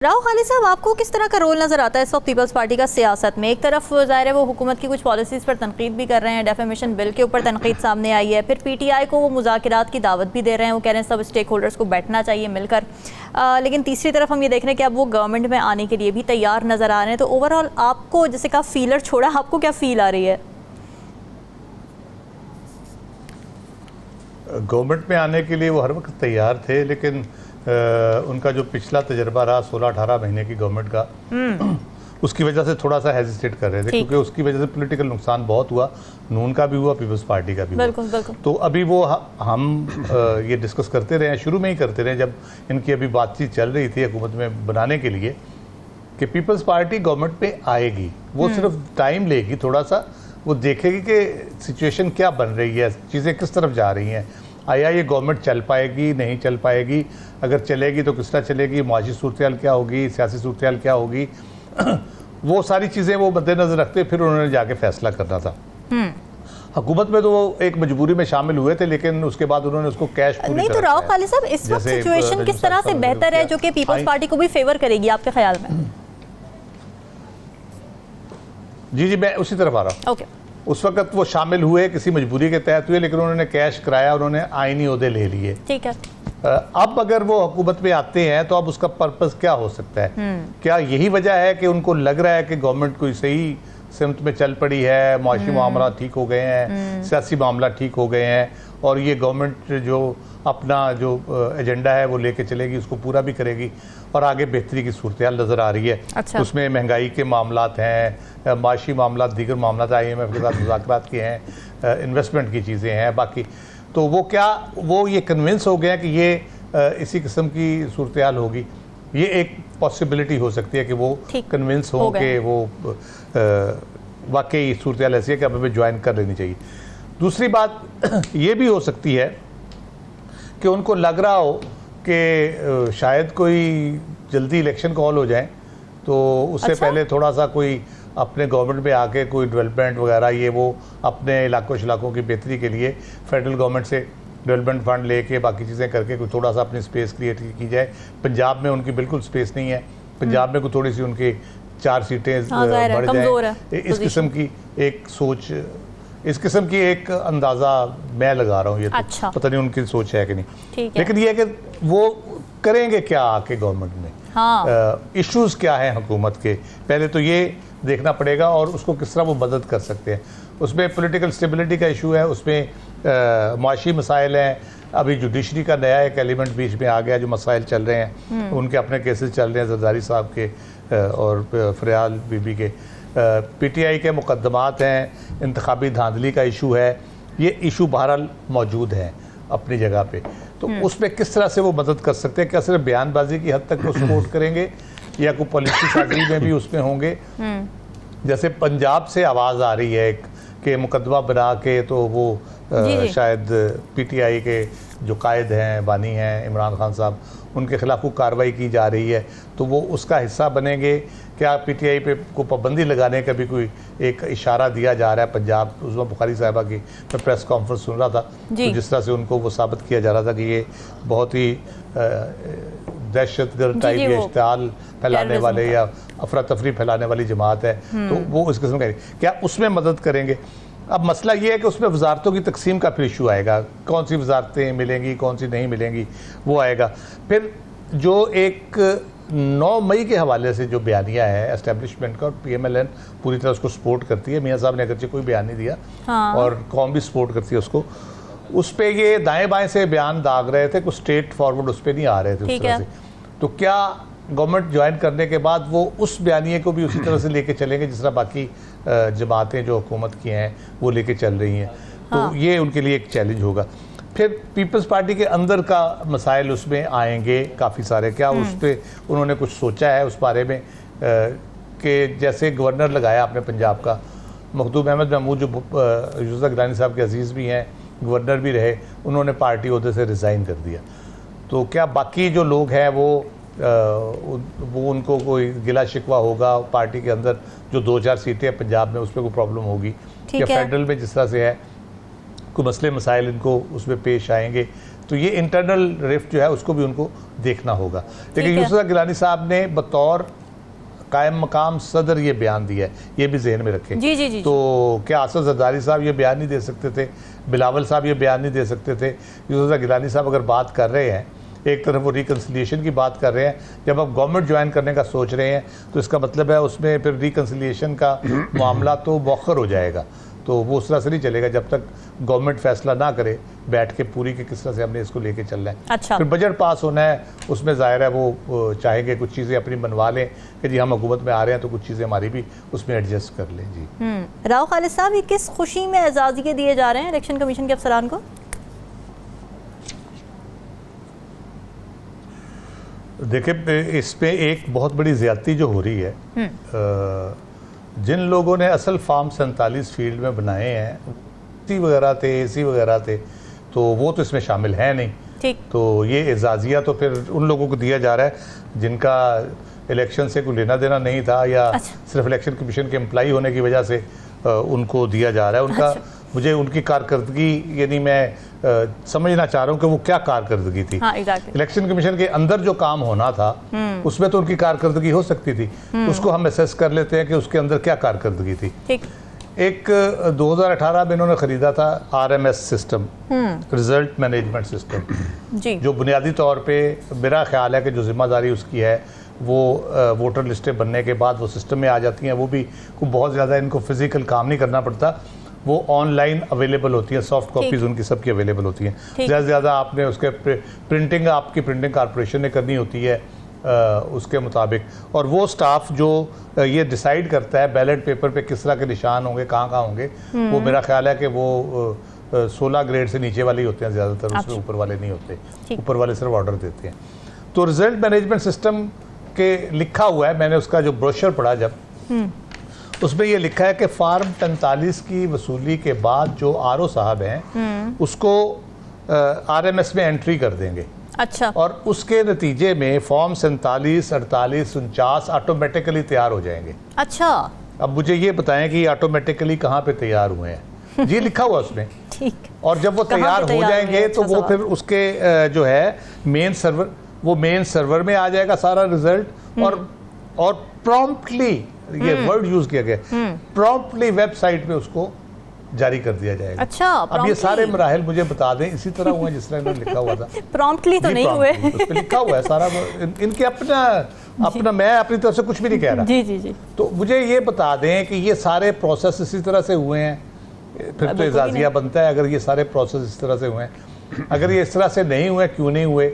राव खालिद साहब, आपको किस तरह का रोल नज़र आता है इस वक्त पीपल्स पार्टी का सियासत में? एक तरफ ज़ाहिर है वो हुकूमत की कुछ पॉलिसीज़ पर तनकीद भी कर रहे हैं, डेफेमेशन बिल के ऊपर तनकीद सामने आई है, फिर पीटीआई को वो मुज़ाकरात की दावत भी दे रहे हैं, वो कह रहे हैं सब स्टेक होल्डर्स को बैठना चाहिए मिलकर। लेकिन तीसरी तरफ हम ये देख रहे हैं कि अब वो गवर्नमेंट में आने के लिए भी तैयार नज़र आ रहे हैं। तो ओवरऑल आपको, जैसे कहा फीलर छोड़ा, आपको क्या फील आ रही है? गवर्नमेंट में आने के लिए वो हर वक्त तैयार थे, लेकिन उनका जो पिछला तजर्बा रहा 16-18 महीने की गवर्नमेंट का, उसकी वजह से थोड़ा सा हेजिटेट कर रहे थे, क्योंकि उसकी वजह से पॉलिटिकल नुकसान बहुत हुआ। नून का भी हुआ, पीपल्स पार्टी का भी हुआ। तो अभी वो हम ये डिस्कस करते रहे, शुरू में ही करते रहे, जब इनकी अभी बातचीत चल रही थी हुकूमत में बनाने के लिए, कि पीपल्स पार्टी गवर्नमेंट पे आएगी। वो सिर्फ टाइम लेगी, थोड़ा सा वो देखेगी कि सिचुएशन क्या बन रही है, चीज़ें किस तरफ जा रही हैं, आया ये गवर्नमेंट चल पाएगी, नहीं चल पाएगी, अगर चलेगी तो किस तरह चलेगी, माशी सूरत क्या होगी, सियासी सूरत क्या होगी, वो सारी चीज़ें वो मद्देनजर रखते फिर उन्होंने जाके फैसला करना था। हुकूमत में तो वो एक मजबूरी में शामिल हुए थे, लेकिन उसके बाद उन्होंने उसको कैश नहीं। तो राव खालिद साहब, इस वक्त सिचुएशन किस तरह से बेहतर है जो कि पीपल्स पार्टी को भी फेवर करेगी आपके ख्याल में? जी, मैं उसी तरफ आ रहा हूँ। उस वक्त वो शामिल हुए, किसी मजबूरी के तहत हुए, लेकिन उन्होंने कैश कराया, उन्होंने आईनी ओहदे ले लिए। ठीक है। अब अगर वो हुकूमत में आते हैं तो अब उसका पर्पस क्या हो सकता है? क्या यही वजह है कि उनको लग रहा है कि गवर्नमेंट कोई सही सिमत में चल पड़ी है, माशी मामला ठीक हो गए हैं, सियासी मामला ठीक हो गए हैं, और ये गवर्नमेंट जो अपना जो एजेंडा है वो लेके चलेगी, उसको पूरा भी करेगी, और आगे बेहतरी की सूरत नज़र आ रही है। अच्छा। उसमें महंगाई के मामलात हैं, माशी मामला, दीगर मामला IMF के साथ मुज़ाकरात के हैं, इन्वेस्टमेंट की चीज़ें हैं बाकी। तो वो ये कन्विंस हो गया कि ये इसी किस्म की सूरत होगी। ये एक पॉसिबिलिटी हो सकती है कि वो कन्विंस हो कि वो वाकई सूरत ऐसी है कि अब हमें ज्वाइन कर लेनी चाहिए। दूसरी बात ये भी हो सकती है कि उनको लग रहा हो कि शायद कोई जल्दी इलेक्शन कॉल हो जाए, तो उससे पहले थोड़ा सा कोई अपने गवर्नमेंट में आके कोई डेवलपमेंट वगैरह, ये वो अपने इलाकों की बेहतरी के लिए फेडरल गवर्नमेंट से डेवलपमेंट फंड लेके बाकी चीज़ें करके कोई थोड़ा सा अपनी स्पेस क्रिएट की जाए। पंजाब में उनकी बिल्कुल स्पेस नहीं है, पंजाब में कोई थोड़ी सी उनकी 4 सीटें बढ़ जाए, इस किस्म की एक सोच, इस किस्म की एक अंदाज़ा मैं लगा रहा हूँ। ये तो पता नहीं उनकी सोच है कि नहीं, लेकिन ये है कि वो करेंगे क्या आके गवर्नमेंट में, इश्यूज़ क्या हैं हुकूमत के, पहले तो ये देखना पड़ेगा, और उसको किस तरह वो मदद कर सकते हैं। उसमें पॉलिटिकल स्टेबिलिटी का इशू है, उसमें माशी मसाइल हैं, अभी जुडिशरी का नया एक एलिमेंट बीच में आ गया, जो मसाइल चल रहे हैं, उनके अपने केसेस चल रहे हैं, जरदारी साहब के और फरियाल बीबी के, PTI के मुकदमात हैं, इंतखाबी धांधली का इशू है, ये इशू बहरहाल मौजूद है अपनी जगह पे। तो उसमें किस तरह से वो मदद कर सकते हैं? क्या सिर्फ बयानबाजी की हद तक वो सपोर्ट करेंगे, या कोई पॉलिसी साजी में भी उसमें होंगे? जैसे पंजाब से आवाज़ आ रही है कि मुकदमा बना के तो वो शायद PTI के जो कायद हैं, बानी हैं, इमरान खान साहब, उनके खिलाफ को कार्रवाई की जा रही है, तो वो उसका हिस्सा बनेंगे। क्या PTI पे को पाबंदी लगाने का भी कोई एक इशारा दिया जा रहा है? पंजाब उसमें बुखारी साहिबा की मैं प्रेस कॉन्फ्रेंस सुन रहा था, तो जिस तरह से उनको वो साबित किया जा रहा था कि ये बहुत ही दहशतगर्द टाइप के इश्तिहाल फैलाने वाले या अफरा तफरी फैलाने वाली जमात है, तो वो इस किस्म का, क्या उसमें मदद करेंगे? अब मसला ये है कि उसमें वजारतों की तकसीम का फिर इशू आएगा, कौन सी वजारतें मिलेंगी, कौन सी नहीं मिलेंगी, वो आएगा। फिर जो एक 9 मई के हवाले से जो बयानिया है एस्टेब्लिशमेंट का, और PMLN पूरी तरह उसको सपोर्ट करती है, मियाँ साहब ने अगरचे कोई बयान नहीं दिया, और कौम भी सपोर्ट करती है उसको, उस पर ये दाएँ बाएँ से बयान दाग रहे थे, कुछ स्ट्रेट फॉरवर्ड उस पर नहीं आ रहे थे उस तरह से। तो क्या गवर्नमेंट ज्वाइन करने के बाद वो उस बयानिए को भी उसी तरह से लेके चलेंगे जिस तरह बाकी जमातें जो हुकूमत की हैं वो लेके चल रही हैं? तो ये उनके लिए एक चैलेंज होगा। फिर पीपल्स पार्टी के अंदर का मसाइल उसमें आएंगे काफ़ी सारे। क्या उस पर उन्होंने कुछ सोचा है उस बारे में कि जैसे गवर्नर लगाया आपने पंजाब का, मखदूम अहमद महमूद जो यूसुफ गिलानी साहब के अजीज़ भी हैं, गवर्नर भी रहे, उन्होंने पार्टी ओहदे से रिज़ाइन कर दिया, तो क्या बाकी जो लोग हैं वो उनको कोई गिला शिकवा होगा पार्टी के अंदर? जो 2-4 सीटें पंजाब में, उस पर कोई प्रॉब्लम होगी? या फेडरल में जिस तरह से है कोई मसले मसाइल इनको उसमें पेश आएंगे? तो ये इंटरनल रिफ्ट जो है उसको भी उनको देखना होगा। लेकिन ठीक है। यूसुफ गिलानी साहब ने बतौर कायम मकाम सदर ये बयान दिया है, ये भी जहन में रखें। जी जी जी तो क्या असद जरदारी साहब ये बयान नहीं दे सकते थे, बिलावल साहब ये बयान नहीं दे सकते थे? यूसुफ गिलानी साहब अगर बात कर रहे हैं, एक तरफ वो रिकन्सिलिएशन की बात कर रहे हैं, जब आप गवर्नमेंट ज्वाइन करने का सोच रहे हैं तो इसका मतलब है उसमें फिर रिकन्सिलिएशन का मामला तो मौखर हो जाएगा। तो वो उस तरह से नहीं चलेगा जब तक गवर्नमेंट फैसला ना करे बैठ के पूरी के किस तरह से हमने इसको लेके चलना है। अच्छा। फिर बजट पास होना है, उसमें ज़ाहिर है वो चाहेंगे कुछ चीज़ें अपनी बनवा लें कि जी हम हुकूमत में आ रहे हैं तो कुछ चीज़ें हमारी भी उसमें एडजस्ट कर लें। जी राव खालिद साहब, ये किस खुशी में एजाज़िये दिए जा रहे हैं इलेक्शन कमीशन के अफसरान को? देखिए, इस पे एक बहुत बड़ी ज़्यादती जो हो रही है, जिन लोगों ने असल फार्म 47 फील्ड में बनाए हैं, टी वगैरह थे, एसी वगैरह थे, तो वो तो इसमें शामिल है नहीं। ठीक। तो ये एजाज़िया तो फिर उन लोगों को दिया जा रहा है जिनका इलेक्शन से कोई लेना देना नहीं था, या अच्छा। सिर्फ इलेक्शन कमीशन के एम्प्लाई होने की वजह से उनको दिया जा रहा है। उनका मुझे उनकी कारकर्दगी, यानी मैं समझना चाह रहा हूँ कि वो क्या कारकर्दगी थी। हाँ, exactly। इलेक्शन कमीशन के अंदर जो काम होना था उसमें तो उनकी कारकर्दगी हो सकती थी, उसको हम असेस कर लेते हैं कि उसके अंदर क्या कारकर्दगी थी। ठीक। एक 2018 में इन्होंने ख़रीदा था RMS system, result management system, जी। जो बुनियादी तौर पे मेरा ख्याल है कि जो जिम्मेदारी उसकी है वो वोटर लिस्टें बनने के बाद वो सिस्टम में आ जाती हैं। वो भी बहुत ज़्यादा इनको फिज़िकल काम नहीं करना पड़ता, वो ऑनलाइन अवेलेबल होती है, सॉफ्ट कॉपीज़ उनकी सबकी अवेलेबल होती हैं। ज़्यादा से ज़्यादा आपने उसके प्रिंटिंग आपकी प्रिंटिंग कॉर्पोरेशन ने करनी होती है उसके मुताबिक, और वो स्टाफ जो ये डिसाइड करता है बैलेट पेपर पे किस तरह के निशान होंगे, कहाँ कहाँ होंगे, वो मेरा ख्याल है कि वो 16 ग्रेड से नीचे वाले ही होते हैं ज़्यादातर, उसमें ऊपर वाले नहीं होते। ऊपर वाले सिर्फ ऑर्डर देते हैं। तो रिजल्ट मैनेजमेंट सिस्टम के लिखा हुआ है, मैंने उसका जो ब्रोशर पढ़ा जब, उसमें ये लिखा है कि फार्म 45 की वसूली के बाद जो RO साहब हैं उसको RMS में एंट्री कर देंगे। अच्छा। और उसके नतीजे में फॉर्म 47, 48, 49 ऑटोमेटिकली तैयार हो जाएंगे। अच्छा। अब मुझे ये बताएं कि ये ऑटोमेटिकली कहाँ पे तैयार हुए हैं? जी लिखा हुआ उसमें। ठीक। और जब वो तैयार हो जाएंगे तो वो फिर उसके जो है मेन सर्वर, वो मेन सर्वर में आ जाएगा सारा रिजल्ट, और प्रॉम्प्टली, ये वर्ड यूज किया गया, प्रॉम्प्टली वेबसाइट पे उसको जारी कर दिया जाएगा। अच्छा। अब ये सारे मराहल मुझे बता दें इसी तरह हुए जिस तरह इन्होंने लिखा हुआ था। प्रॉम्प्टली तो नहीं हुए, उस पे लिखा हुआ है सारा, इनके अपना मैं अपनी तरफ से कुछ भी नहीं कह रहा। जी जी जी। तो मुझे ये बता दें कि ये सारे प्रोसेस इसी तरह से हुए हैं, फिर तो एजाजिया बनता है अगर ये सारे प्रोसेस इस तरह से हुए हैं। अगर ये इस तरह से नहीं हुए, क्यों नहीं हुए?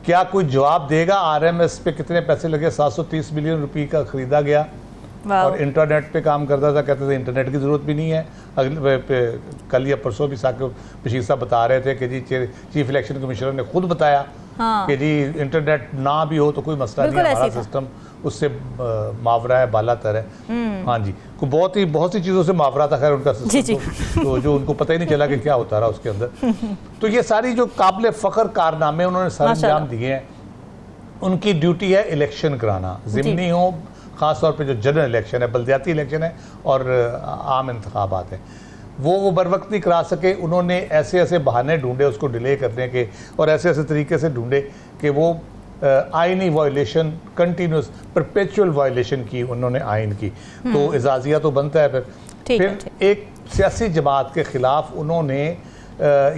क्या कोई जवाब देगा? RMS पे कितने पैसे लगे? 730 मिलियन रुपये का खरीदा गया, और इंटरनेट पे काम करता था, कहते थे इंटरनेट की ज़रूरत भी नहीं है। अगले कल या परसों भी साकिब बशीर साहब बता रहे थे कि जी चीफ इलेक्शन कमिश्नर ने खुद बताया कि जी इंटरनेट ना भी हो तो कोई मसला नहीं, हमारा सिस्टम उससे मावरा है, बालातर है। हाँ जी, बहुत सी चीज़ों से मावरा था खैर उनका सिस्टम, तो जो उनको पता ही नहीं चला कि क्या होता रहा उसके अंदर। तो ये सारी जो काबिल फ़ख्र कारनामे उन्होंने सर अंजाम दिए हैं, उनकी ड्यूटी है इलेक्शन कराना, ज़िमनी हो, ख़ास तौर पे जो जनरल इलेक्शन है, बल्दियाती इलेक्शन है और आम इंतखाबात हैं, वो बर वक्त नहीं करा सके। उन्होंने ऐसे ऐसे बहाने ढूंढे उसको डिले करने के, और ऐसे ऐसे तरीके से ढूंढे कि वो आइनी वायलेशन, कंटिन्यूस परपेचुअल वायलेशन की उन्होंने आइन की। तो एजाजिया तो बनता है फिर एक सियासी जमात के ख़िलाफ़ उन्होंने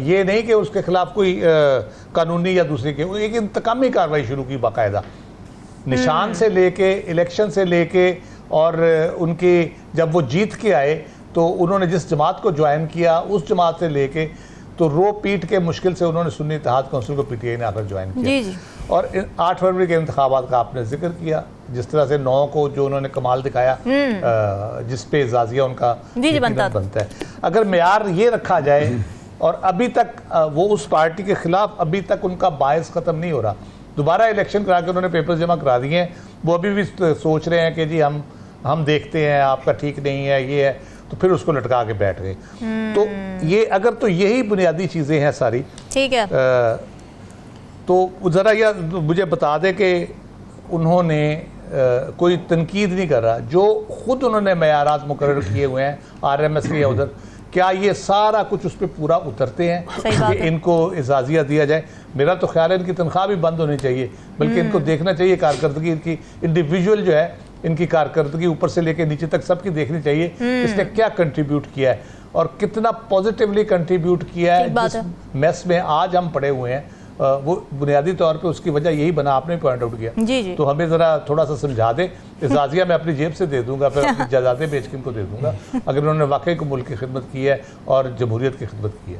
ये नहीं कि उसके ख़िलाफ़ कोई कानूनी या दूसरी के, एक इंतकामी कार्रवाई शुरू की बाकायदा, निशान से लेके, इलेक्शन से लेके, और उनकी जब वो जीत के आए तो उन्होंने जिस जमात को ज्वाइन किया उस जमात से लेके तो रो पीट के मुश्किल से उन्होंने सुन्नी इत्तेहाद कौंसिल को PTI ने आकर ज्वाइन किया। जी। और 8 फरवरी के इंतखाबात का आपने जिक्र किया, जिस तरह से 9 को जो उन्होंने कमाल दिखाया, जिस पे एजाजिया उनका बनता है। अगर मेयार ये रखा जाए, और अभी तक वो उस पार्टी के खिलाफ अभी तक उनका बायस ख़त्म नहीं हो रहा, दोबारा इलेक्शन करा के उन्होंने पेपर्स जमा करा दिए हैं, वो अभी भी सोच रहे हैं कि जी हम देखते हैं, आपका ठीक नहीं है, ये है, तो फिर उसको लटका के बैठ गए। तो ये अगर तो यही बुनियादी चीज़ें हैं सारी, ठीक है, तो ज़रा यह मुझे बता दें कि उन्होंने कोई तनकीद नहीं कर रहा, जो खुद उन्होंने मयारात मुकर्रर किए हुए हैं RMS के या उधर, क्या ये सारा कुछ उस पर पूरा उतरते हैं सही बात कि है। इनको इजाज़िया दिया जाए? मेरा तो ख्याल है इनकी तनख्वाह भी बंद होनी चाहिए, बल्कि इनको देखना चाहिए कारकर्दगी इनकी इंडिविजुअल जो है, इनकी कारकर्दगी ऊपर से लेकर नीचे तक सबकी देखनी चाहिए, इसने क्या कंट्रीब्यूट किया है और कितना पॉजिटिवली कंट्रीब्यूट किया ठीक बात है। है। जिस मेस में आज हम पड़े हुए हैं वो बुनियादी तौर पे उसकी वजह यही बना, आपने पॉइंट आउट किया। जी जी। तो हमें ज़रा थोड़ा सा समझा दें। इजाज़िया मैं अपनी जेब से दे दूंगा, फिर अपनी जायदादें बेच के इनको दे दूंगा, अगर उन्होंने वाकई को मुल्क की खिदमत की है और जमहूरियत की खिदमत की है।